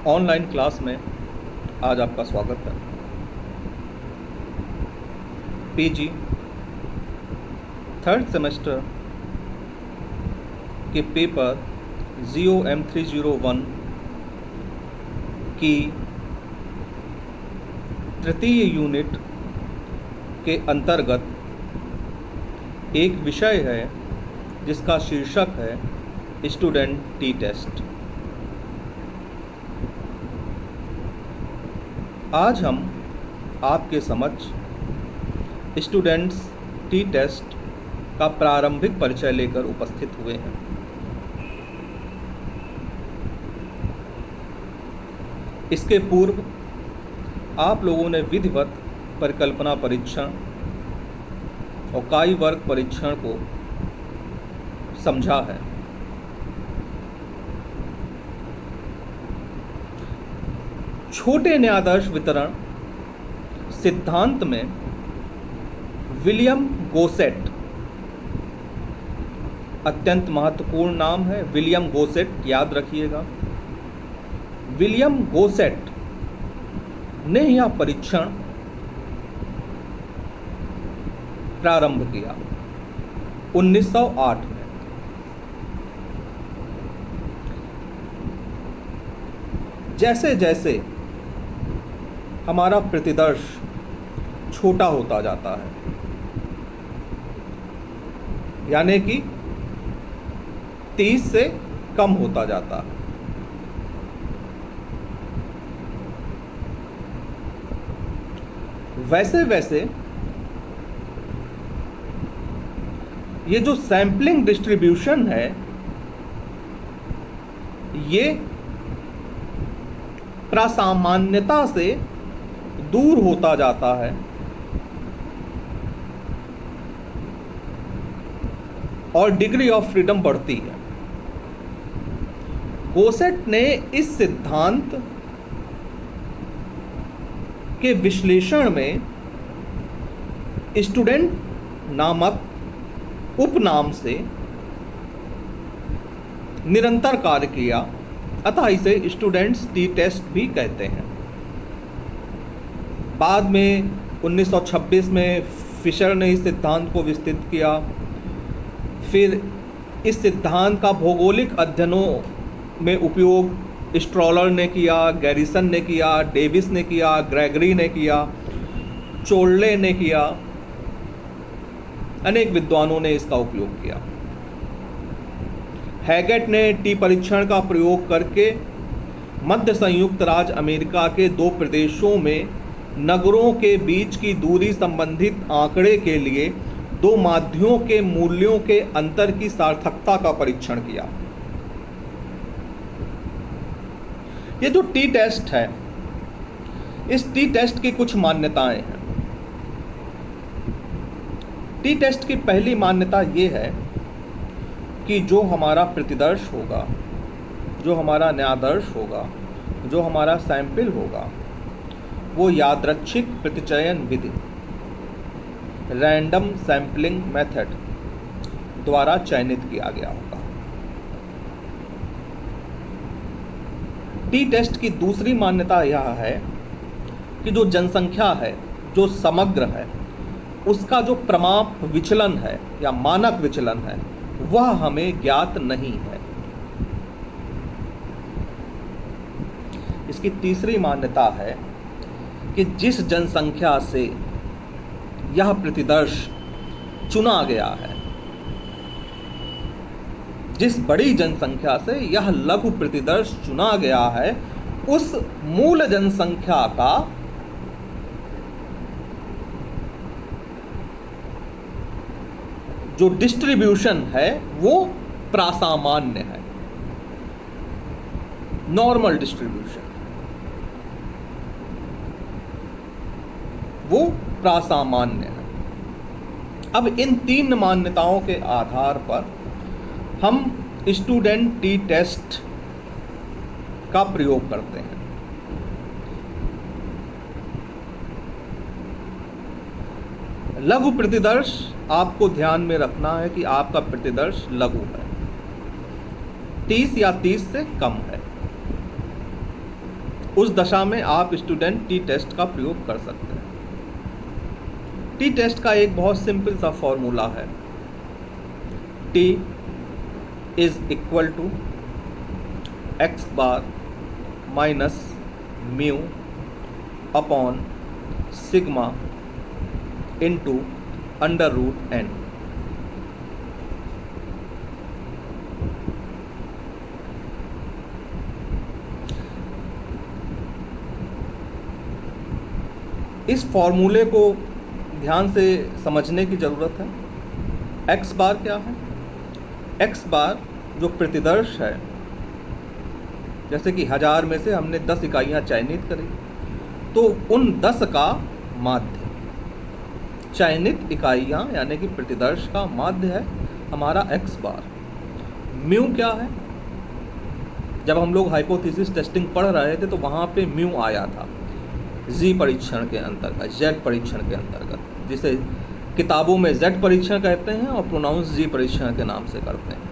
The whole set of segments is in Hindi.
ऑनलाइन क्लास में आज आपका स्वागत है। पीजी थर्ड सेमेस्टर के पेपर ZOM301 की तृतीय यूनिट के अंतर्गत एक विषय है जिसका शीर्षक है स्टूडेंट टी टेस्ट। आज हम आपके समक्ष स्टूडेंट्स टी टेस्ट का प्रारंभिक परिचय लेकर उपस्थित हुए हैं। इसके पूर्व आप लोगों ने विधिवत परिकल्पना परीक्षण और काई वर्ग परीक्षण को समझा है। छोटे न्यायाधीश वितरण सिद्धांत में विलियम गोसेट, अत्यंत महत्वपूर्ण नाम है विलियम गोसेट, याद रखिएगा। विलियम गोसेट ने यह परीक्षण प्रारंभ किया 1908 में। जैसे जैसे हमारा प्रतिदर्श छोटा होता जाता है, यानी कि 30 से कम होता जाता है, वैसे वैसे ये जो सैंपलिंग डिस्ट्रीब्यूशन है ये प्रासामान्यता से दूर होता जाता है और डिग्री ऑफ फ्रीडम बढ़ती है। गोसेट ने इस सिद्धांत के विश्लेषण में स्टूडेंट नामक उपनाम से निरंतर कार्य किया, अतः इसे स्टूडेंट्स टी टेस्ट भी कहते हैं। बाद में 1926 में फिशर ने इस सिद्धांत को विस्तृत किया। फिर इस सिद्धांत का भौगोलिक अध्ययनों में उपयोग स्ट्रॉलर ने किया, गैरिसन ने किया, डेविस ने किया, ग्रेगरी ने किया, चोर्ले ने किया, अनेक विद्वानों ने इसका उपयोग किया। हैगेट ने टी परीक्षण का प्रयोग करके मध्य संयुक्त राज्य अमेरिका के 2 प्रदेशों में नगरों के बीच की दूरी संबंधित आंकड़े के लिए 2 माध्यों के मूल्यों के अंतर की सार्थकता का परीक्षण किया। ये जो टी टेस्ट है, इस टी टेस्ट की कुछ मान्यताएं हैं। टी टेस्ट की पहली मान्यता ये है कि जो हमारा प्रतिदर्श होगा, जो हमारा न्यायाधीश होगा, जो हमारा सैंपल होगा, वो यादृच्छिक प्रतिचयन विधि रैंडम सैम्पलिंग मेथड द्वारा चयनित किया गया होगा। टी टेस्ट की दूसरी मान्यता यह है कि जो जनसंख्या है, जो समग्र है, उसका जो प्रमाप विचलन है या मानक विचलन है वह हमें ज्ञात नहीं है। इसकी तीसरी मान्यता है कि जिस जनसंख्या से यह प्रतिदर्श चुना गया है, जिस बड़ी जनसंख्या से यह लघु प्रतिदर्श चुना गया है, उस मूल जनसंख्या का जो डिस्ट्रीब्यूशन है वो प्रासामान्य है, नॉर्मल डिस्ट्रीब्यूशन, वो प्रासामान्य है। अब इन 3 मान्यताओं के आधार पर हम स्टूडेंट टी टेस्ट का प्रयोग करते हैं। लघु प्रतिदर्श आपको ध्यान में रखना है कि आपका प्रतिदर्श लघु है, 30 या 30 से कम है। उस दशा में आप स्टूडेंट टी टेस्ट का प्रयोग कर सकते हैं। टी टेस्ट का एक बहुत सिंपल सा फॉर्मूला है, T is equal to X bar minus mu upon sigma into under root N. इस फॉर्मूले को ध्यान से समझने की ज़रूरत है। एक्स बार क्या है? एक्स बार जो प्रतिदर्श है, जैसे कि 1000 में से हमने 10 इकाइयाँ चयनित करी, तो उन 10 का माध्य, चयनित इकाइयाँ यानी कि प्रतिदर्श का माध्य है हमारा एक्स बार। म्यू क्या है? जब हम लोग हाइपोथेसिस टेस्टिंग पढ़ रहे थे तो वहाँ पे म्यू आया था जी परीक्षण के अंतर्गत, जेड परीक्षण के अंतर्गत, जिसे किताबों में जेड परीक्षण कहते हैं और प्रोनाउंस जी परीक्षण के नाम से करते हैं।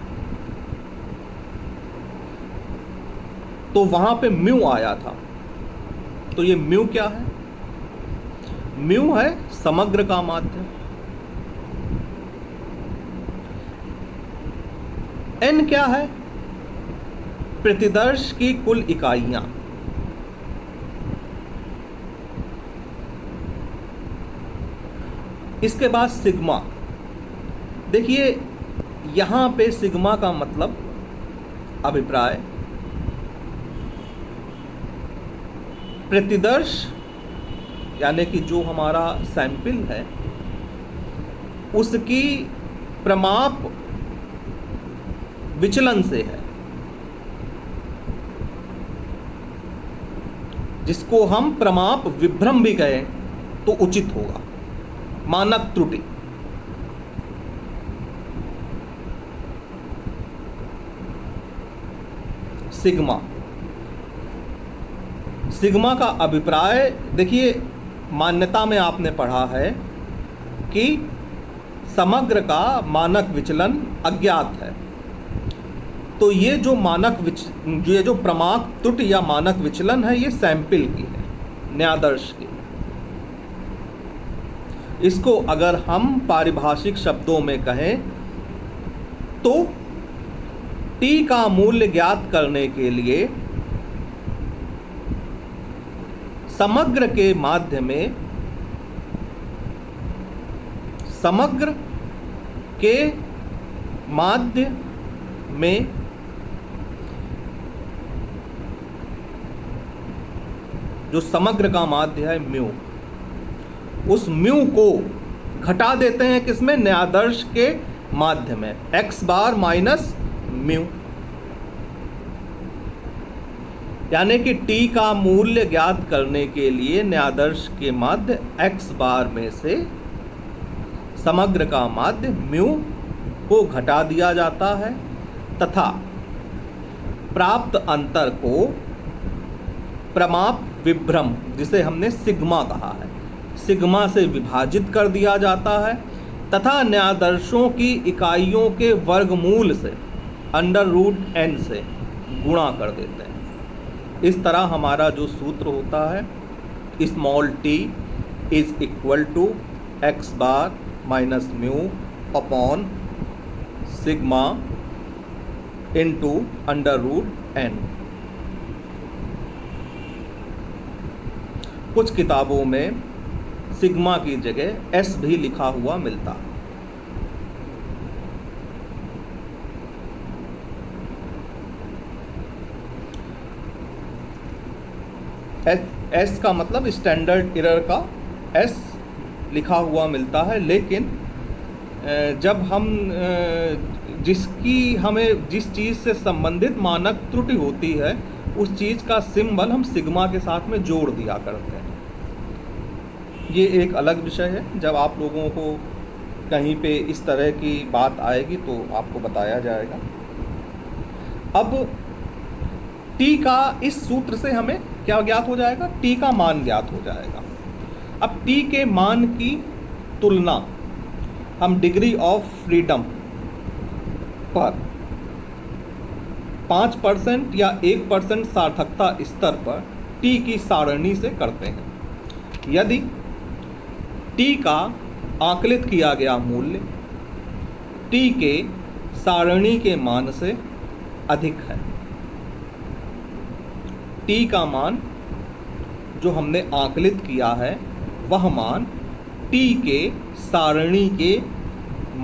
तो वहाँ पे म्यू आया था। तो ये म्यू क्या है? म्यू है समग्र का माध्य। एन क्या है? प्रतिदर्श की कुल इकाइयाँ। इसके बाद सिग्मा। देखिए यहाँ पे सिग्मा का मतलब अभिप्राय, प्रतिदर्श यानी कि जो हमारा सैंपल है उसकी प्रमाप विचलन से है, जिसको हम प्रमाप विभ्रम भी कहें तो उचित होगा, मानक त्रुटि। सिग्मा, सिग्मा का अभिप्राय, देखिए मान्यता में आपने पढ़ा है कि समग्र का मानक विचलन अज्ञात है। तो ये जो ये जो प्रमाप त्रुटि या मानक विचलन है, ये सैंपल की है, न्यादर्श की। इसको अगर हम पारिभाषिक शब्दों में कहें तो t का मूल्य ज्ञात करने के लिए समग्र के माध्य में, समग्र के माध्य में जो समग्र का माध्य है म्यू, उस म्यू को घटा देते हैं किसमें? न्यादर्श के माध्य में, एक्स बार माइनस म्यू। यानी कि t का मूल्य ज्ञात करने के लिए न्यादर्श के माध्य एक्स बार में से समग्र का माध्य म्यू को घटा दिया जाता है तथा प्राप्त अंतर को प्रमाप विभ्रम, जिसे हमने सिग्मा कहा है, सिग्मा से विभाजित कर दिया जाता है तथा न्यादर्शों की इकाइयों के वर्गमूल से, अंडर रूट एन से गुणा कर देते हैं। इस तरह हमारा जो सूत्र होता है, small t is equal to X bar minus mu upon sigma into under root N. कुछ किताबों में सिग्मा की जगह s भी लिखा हुआ मिलता है। एस का मतलब स्टैंडर्ड एरर का एस लिखा हुआ मिलता है, लेकिन जब हम जिस चीज़ से संबंधित मानक त्रुटि होती है उस चीज़ का सिंबल हम सिग्मा के साथ में जोड़ दिया करते हैं। ये एक अलग विषय है, जब आप लोगों को कहीं पे इस तरह की बात आएगी तो आपको बताया जाएगा। अब t का इस सूत्र से हमें क्या ज्ञात हो जाएगा? t का मान ज्ञात हो जाएगा। अब t के मान की तुलना हम डिग्री ऑफ फ्रीडम पर 5% या 1% सार्थकता स्तर पर टी की सारणी से करते हैं। यदि टी का आकलित किया गया मूल्य टी के सारणी के मान से अधिक है, टी का मान जो हमने आकलित किया है वह मान टी के सारणी के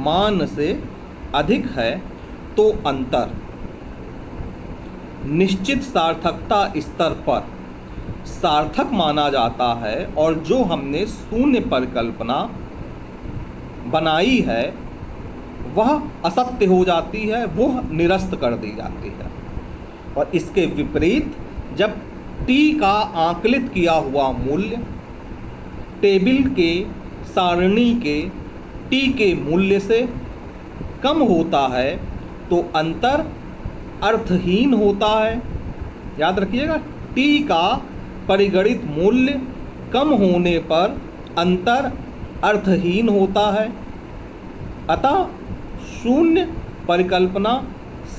मान से अधिक है, तो अंतर निश्चित सार्थकता स्तर पर सार्थक माना जाता है और जो हमने शून्य परिकल्पना बनाई है वह असत्य हो जाती है, वह निरस्त कर दी जाती है। और इसके विपरीत जब टी का आकलित किया हुआ मूल्य टेबल के सारणी के टी के मूल्य से कम होता है तो अंतर अर्थहीन होता है। याद रखिएगा, टी का परिगणित मूल्य कम होने पर अंतर अर्थहीन होता है, अतः शून्य परिकल्पना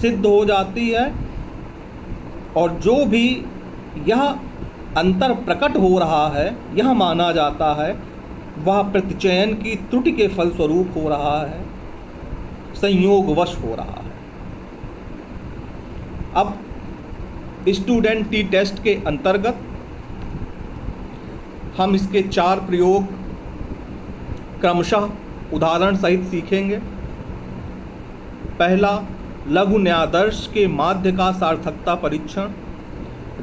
सिद्ध हो जाती है और जो भी यह अंतर प्रकट हो रहा है यह माना जाता है वह प्रतिचयन की त्रुटि के फलस्वरूप हो रहा है, संयोगवश हो रहा है। अब स्टूडेंट टी टेस्ट के अंतर्गत हम इसके 4 प्रयोग क्रमशः उदाहरण सहित सीखेंगे। पहला, लघु न्यायादर्श के माध्य का सार्थकता परीक्षण।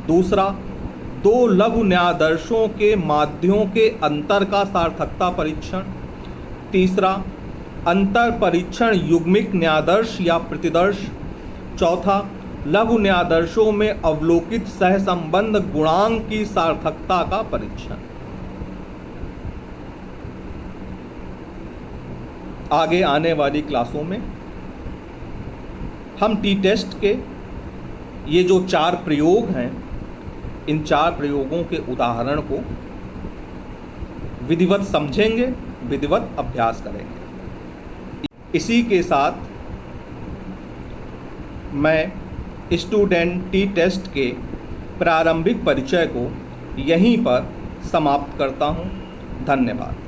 दूसरा, 2 लघु न्यायादर्शों के माध्यों के अंतर का सार्थकता परीक्षण। तीसरा, अंतर परीक्षण युग्मिक न्यायादर्श या प्रतिदर्श। चौथा, लघु न्यायादर्शों में अवलोकित सहसंबंध गुणांक की सार्थकता का परीक्षण। आगे आने वाली क्लासों में हम टी टेस्ट के ये जो 4 प्रयोग हैं, इन 4 प्रयोगों के उदाहरण को विधिवत समझेंगे, विधिवत अभ्यास करेंगे। इसी के साथ मैं स्टूडेंट टी टेस्ट के प्रारंभिक परिचय को यहीं पर समाप्त करता हूँ। धन्यवाद।